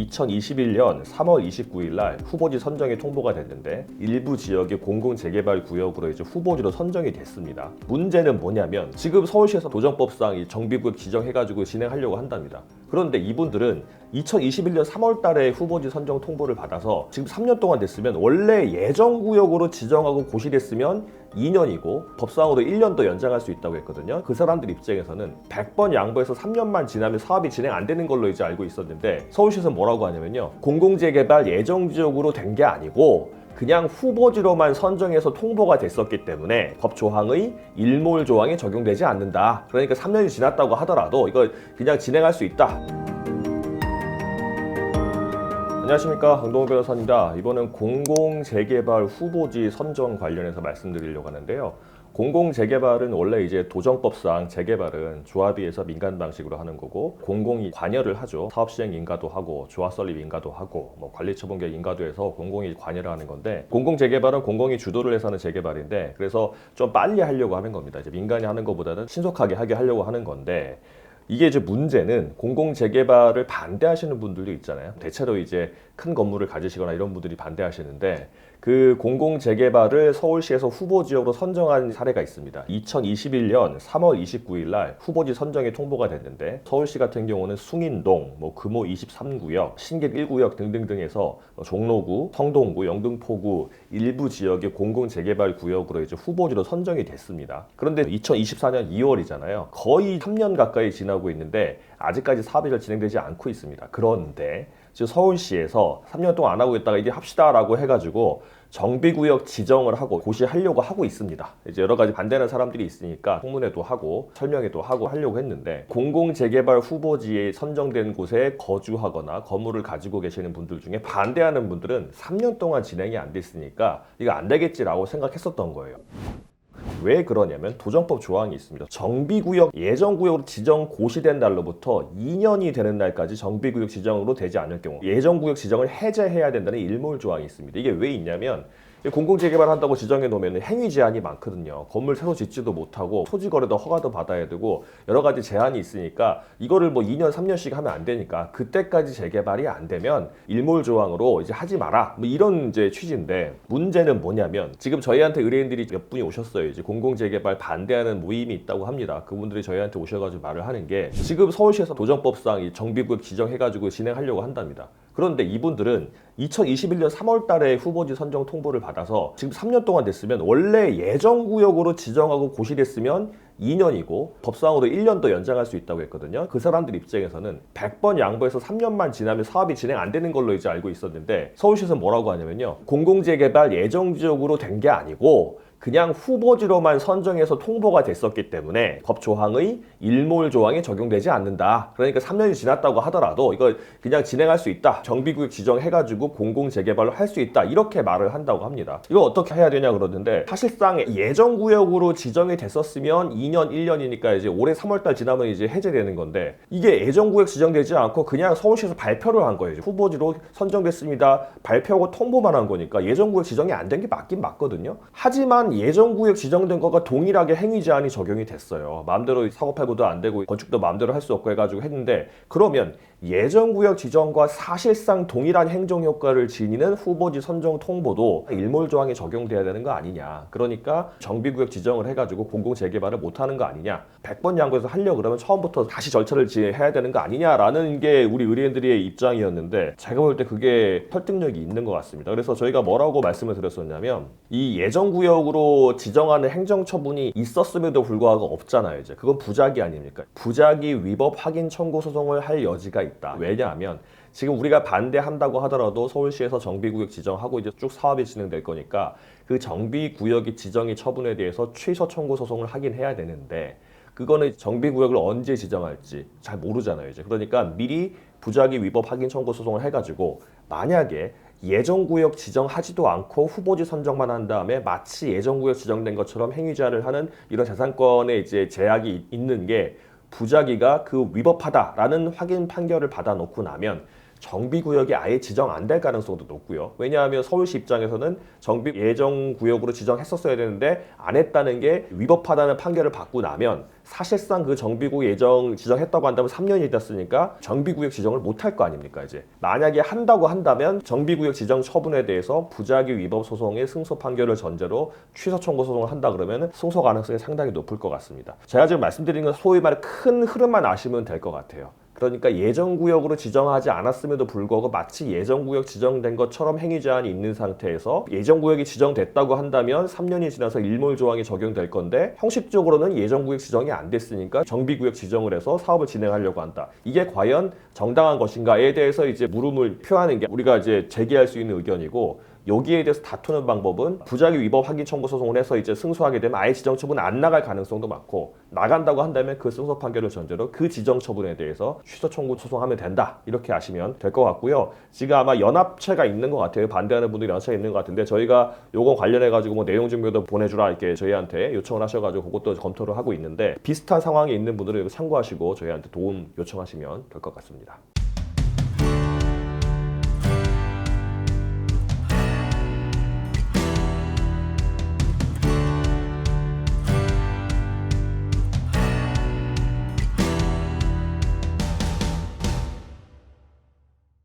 2021년 3월 29일 날 후보지 선정이 통보가 됐는데 일부 지역의 공공재개발 구역으로 이제 후보지로 선정이 됐습니다. 문제는 뭐냐면 지금 서울시에서 도정법상 이 정비구역 지정해가지고 진행하려고 한답니다. 그런데 이분들은 2021년 3월 달에 후보지 선정 통보를 받아서 지금 3년 동안 됐으면 원래 예정구역으로 지정하고 고시됐으면 2년이고 법상으로 1년 더 연장할 수 있다고 했거든요. 그 사람들 입장에서는 100번 양보해서 3년만 지나면 사업이 진행 안 되는 걸로 이제 알고 있었는데 서울시에서 뭐라고 하냐면요. 공공재개발 예정지역으로 된 게 아니고 그냥 후보지로만 선정해서 통보가 됐었기 때문에 법 조항의 일몰 조항이 적용되지 않는다. 그러니까 3년이 지났다고 하더라도 이거 그냥 진행할 수 있다. 안녕하십니까, 강동호 변호사입니다. 이번은 공공재개발 후보지 선정 관련해서 말씀드리려고 하는데요. 공공재개발은 원래 이제 도정법상 재개발은 조합위에서 민간 방식으로 하는 거고 공공이 관여를 하죠. 사업시행 인가도 하고 조합 설립 인가도 하고 뭐 관리처분계획 인가도 해서 공공이 관여를 하는 건데 공공재개발은 공공이 주도를 해서 하는 재개발인데 그래서 좀 빨리 하려고 하는 겁니다. 이제 민간이 하는 것보다는 신속하게 하게 하려고 하는 건데 이게 이제 문제는 공공재개발을 반대하시는 분들도 있잖아요. 대체로 이제 큰 건물을 가지시거나 이런 분들이 반대하시는데 그 공공재개발을 서울시에서 후보지역으로 선정한 사례가 있습니다. 2021년 3월 29일 날 후보지 선정이 통보가 됐는데 서울시 같은 경우는 숭인동, 금호 23구역, 신길 1구역 등등등에서 종로구, 성동구, 영등포구 일부 지역의 공공재개발 구역으로 이제 후보지로 선정이 됐습니다. 그런데 2024년 2월이잖아요. 거의 3년 가까이 지나고 있는데 아직까지 사업이 잘 진행되지 않고 있습니다. 그런데 지금 서울시에서 3년 동안 안 하고 있다가 이제 합시다라고 해가지고 정비구역 지정을 하고 고시하려고 하고 있습니다. 이제 여러 가지 반대하는 사람들이 있으니까 청문회도 하고 설명회도 하고 하려고 했는데 공공재개발 후보지에 선정된 곳에 거주하거나 건물을 가지고 계시는 분들 중에 반대하는 분들은 3년 동안 진행이 안 됐으니까 이거 안 되겠지라고 생각했었던 거예요. 왜 그러냐면 도정법 조항이 있습니다. 정비구역 예정구역으로 지정 고시된 날로부터 2년이 되는 날까지 정비구역 지정으로 되지 않을 경우 예정구역 지정을 해제해야 된다는 일몰 조항이 있습니다. 이게 왜 있냐면 공공재개발 한다고 지정해 놓으면 행위 제한이 많거든요. 건물 새로 짓지도 못하고 토지거래도 허가도 받아야 되고 여러 가지 제한이 있으니까 이거를 2년 3년씩 하면 안 되니까 그때까지 재개발이 안 되면 일몰 조항으로 이제 하지 마라 이런 이제 취지인데 문제는 뭐냐면 지금 저희한테 의뢰인들이 몇 분이 오셨어요. 이제 공공재개발 반대하는 모임이 있다고 합니다. 그분들이 저희한테 오셔가지고 말을 하는 게 지금 서울시에서 도정법상 이 정비구역 지정해가지고 진행하려고 한답니다. 그런데 이분들은 2021년 3월 달에 후보지 선정 통보를 받아서 지금 3년 동안 됐으면 원래 예정구역으로 지정하고 고시됐으면 2년이고 법상으로 1년 더 연장할 수 있다고 했거든요. 그 사람들 입장에서는 100번 양보해서 3년만 지나면 사업이 진행 안 되는 걸로 이제 알고 있었는데 서울시에서 뭐라고 하냐면요. 공공재개발 예정지역으로 된 게 아니고 그냥 후보지로만 선정해서 통보가 됐었기 때문에 법 조항의 일몰 조항이 적용되지 않는다. 그러니까 3년이 지났다고 하더라도 이거 그냥 진행할 수 있다. 정비구역 지정해가지고 공공재개발로 할 수 있다. 이렇게 말을 한다고 합니다. 이거 어떻게 해야 되냐 그러는데 사실상 예정구역으로 지정이 됐었으면 2년, 1년이니까 이제 올해 3월달 지나면 이제 해제되는 건데 이게 예정구역 지정되지 않고 그냥 서울시에서 발표를 한 거예요. 후보지로 선정됐습니다. 발표하고 통보만 한 거니까 예정구역 지정이 안 된 게 맞긴 맞거든요. 하지만 예정구역 지정된 거가 동일하게 행위 제한이 적용이 됐어요. 마음대로 사고 팔고도 안 되고 건축도 마음대로 할 수 없고 해가지고 했는데 그러면 예정구역 지정과 사실상 동일한 행정효과를 지니는 후보지 선정 통보도 일몰 조항이 적용돼야 되는 거 아니냐. 그러니까 정비구역 지정을 해가지고 공공재개발을 못하는 거 아니냐. 100번 양보해서 하려고 그러면 처음부터 다시 절차를 해야 되는 거 아니냐라는 게 우리 의뢰인들의 입장이었는데 제가 볼 때 그게 설득력이 있는 것 같습니다. 그래서 저희가 뭐라고 말씀을 드렸었냐면 이 예정구역으로 지정하는 행정처분이 있었음에도 불구하고 없잖아요. 이제 그건 부작위 아닙니까? 부작위 위법 확인 청구 소송을 할 여지가 있다. 왜냐하면 지금 우리가 반대한다고 하더라도 서울시에서 정비구역 지정하고 이제 쭉 사업이 진행될 거니까 그 정비구역이 지정이 처분에 대해서 취소 청구 소송을 하긴 해야 되는데 그거는 정비구역을 언제 지정할지 잘 모르잖아요. 이제 그러니까 미리 부작위 위법 확인 청구 소송을 해가지고 만약에 예정구역 지정하지도 않고 후보지 선정만 한 다음에 마치 예정구역 지정된 것처럼 행위 제한을 하는 이런 재산권에 이제 제약이 있는 게 부작위가 그 위법하다라는 확인 판결을 받아놓고 나면 정비구역이 아예 지정 안 될 가능성도 높고요. 왜냐하면 서울시 입장에서는 정비 예정구역으로 지정했었어야 되는데 안 했다는 게 위법하다는 판결을 받고 나면 사실상 그 정비구역 예정 지정했다고 한다면 3년이 됐으니까 정비구역 지정을 못 할 거 아닙니까 이제. 만약에 한다고 한다면 정비구역 지정 처분에 대해서 부작위 위법 소송의 승소 판결을 전제로 취소 청구 소송을 한다 그러면 승소 가능성이 상당히 높을 것 같습니다. 제가 지금 말씀드린 건 소위 말해 큰 흐름만 아시면 될 것 같아요. 그러니까 예정구역으로 지정하지 않았음에도 불구하고 마치 예정구역 지정된 것처럼 행위 제한이 있는 상태에서 예정구역이 지정됐다고 한다면 3년이 지나서 일몰 조항이 적용될 건데 형식적으로는 예정구역 지정이 안 됐으니까 정비구역 지정을 해서 사업을 진행하려고 한다. 이게 과연 정당한 것인가에 대해서 이제 물음을 표하는 게 우리가 이제 제기할 수 있는 의견이고, 여기에 대해서 다투는 방법은 부작위 위법 확인 청구 소송을 해서 이제 승소하게 되면 아예 지정 처분 안 나갈 가능성도 많고, 나간다고 한다면 그 승소 판결을 전제로 그 지정 처분에 대해서 취소 청구 소송하면 된다, 이렇게 아시면 될 것 같고요. 지금 아마 연합체가 있는 것 같아요. 반대하는 분들이 연합체가 있는 것 같은데 저희가 요거 관련해 가지고 뭐 내용 증명도 보내주라 이렇게 저희한테 요청을 하셔가지고 그것도 검토를 하고 있는데, 비슷한 상황에 있는 분들은 이거 참고하시고 저희한테 도움 요청하시면 될 것 같습니다.